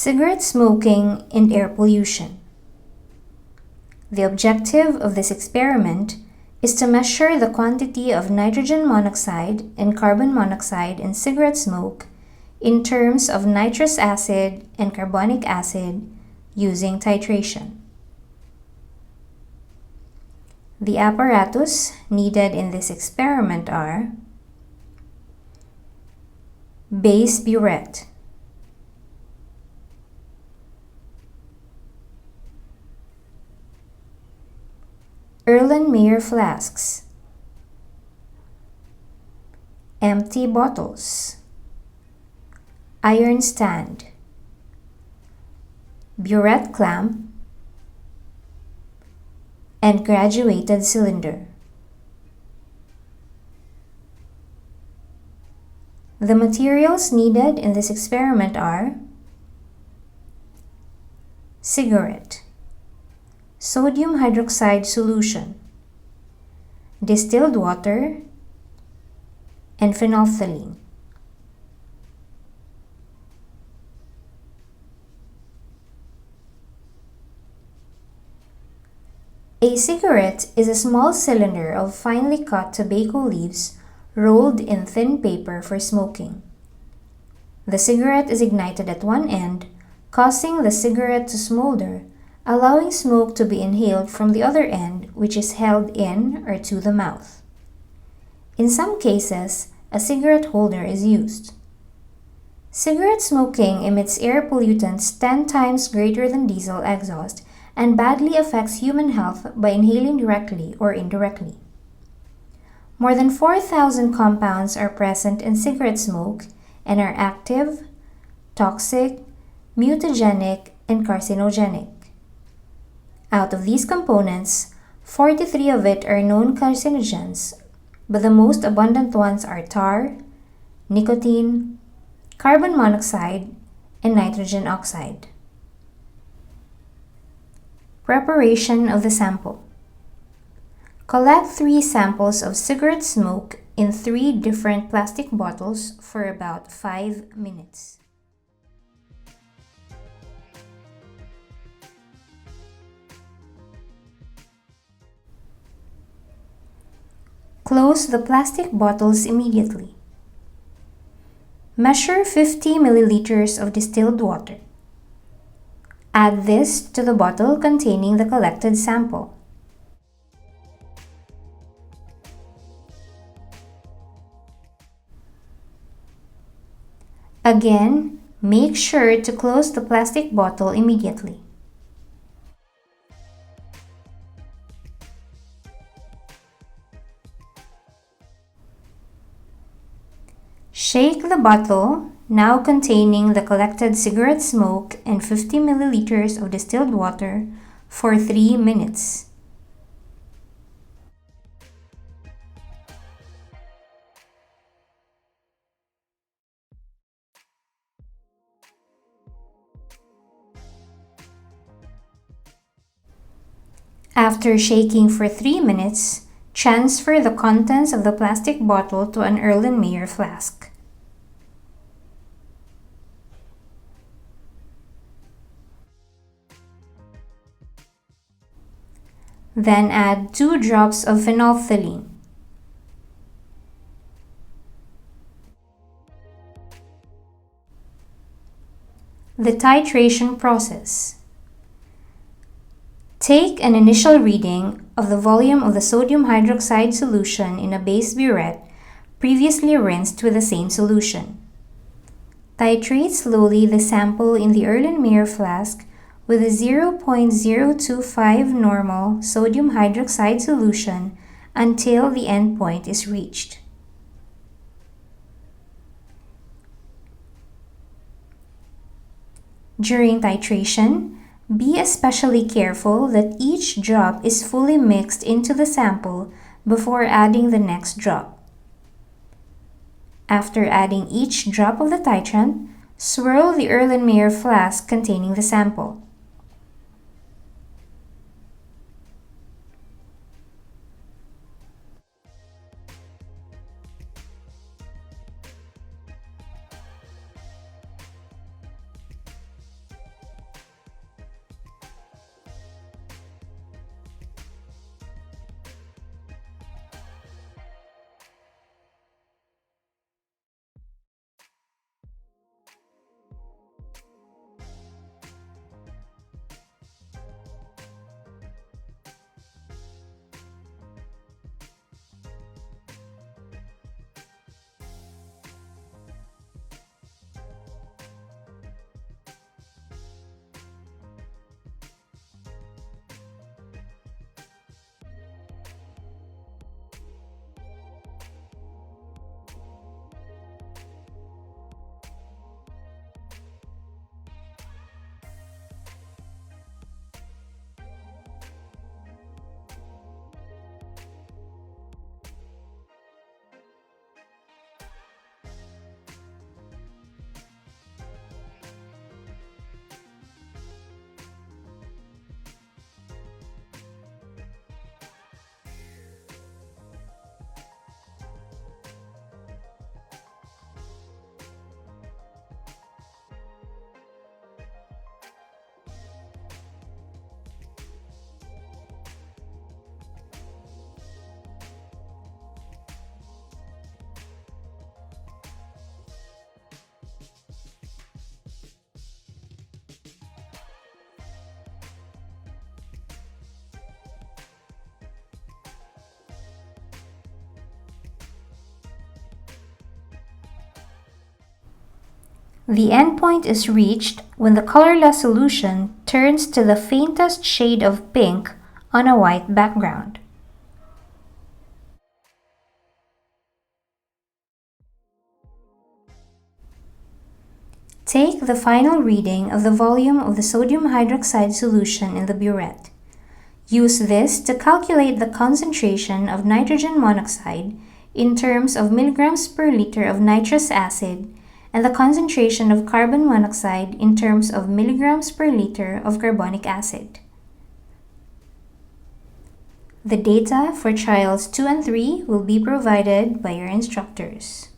Cigarette smoking and air pollution. The objective of this experiment is to measure the quantity of nitrogen monoxide and carbon monoxide in cigarette smoke in terms of nitrous acid and carbonic acid using titration. The apparatus needed in this experiment are base burette, Erlenmeyer flasks, empty bottles, iron stand, burette clamp, and graduated cylinder. The materials needed in this experiment are cigarette, sodium hydroxide solution, distilled water, and phenolphthalein. A cigarette is a small cylinder of finely cut tobacco leaves rolled in thin paper for smoking. The cigarette is ignited at one end, causing the cigarette to smolder, allowing smoke to be inhaled from the other end, which is held in or to the mouth. In some cases, a cigarette holder is used. Cigarette smoking emits air pollutants 10 times greater than diesel exhaust and badly affects human health by inhaling directly or indirectly. More than 4,000 compounds are present in cigarette smoke and are active, toxic, mutagenic, and carcinogenic. Out of these components, 43 of it are known carcinogens, but the most abundant ones are tar, nicotine, carbon monoxide, and nitrogen oxide. Preparation of the sample. Collect 3 samples of cigarette smoke in 3 different plastic bottles for about 5 minutes. Close the plastic bottles immediately. Measure 50 milliliters of distilled water. Add this to the bottle containing the collected sample. Again, make sure to close the plastic bottle immediately. Shake the bottle, now containing the collected cigarette smoke and 50 milliliters of distilled water, for 3 minutes. After shaking for 3 minutes, transfer the contents of the plastic bottle to an Erlenmeyer flask. Then add 2 drops of phenolphthalein. The titration process. Take an initial reading of the volume of the sodium hydroxide solution in a base burette previously rinsed with the same solution. Titrate slowly the sample in the Erlenmeyer flask with a 0.025 normal sodium hydroxide solution until the end point is reached. During titration, be especially careful that each drop is fully mixed into the sample before adding the next drop. After adding each drop of the titrant, swirl the Erlenmeyer flask containing the sample. The endpoint is reached when the colorless solution turns to the faintest shade of pink on a white background. Take the final reading of the volume of the sodium hydroxide solution in the burette. Use this to calculate the concentration of nitrogen monoxide in terms of milligrams per liter of nitrous acid and the concentration of carbon monoxide in terms of milligrams per liter of carbonic acid. The data for trials 2 and 3 will be provided by your instructors.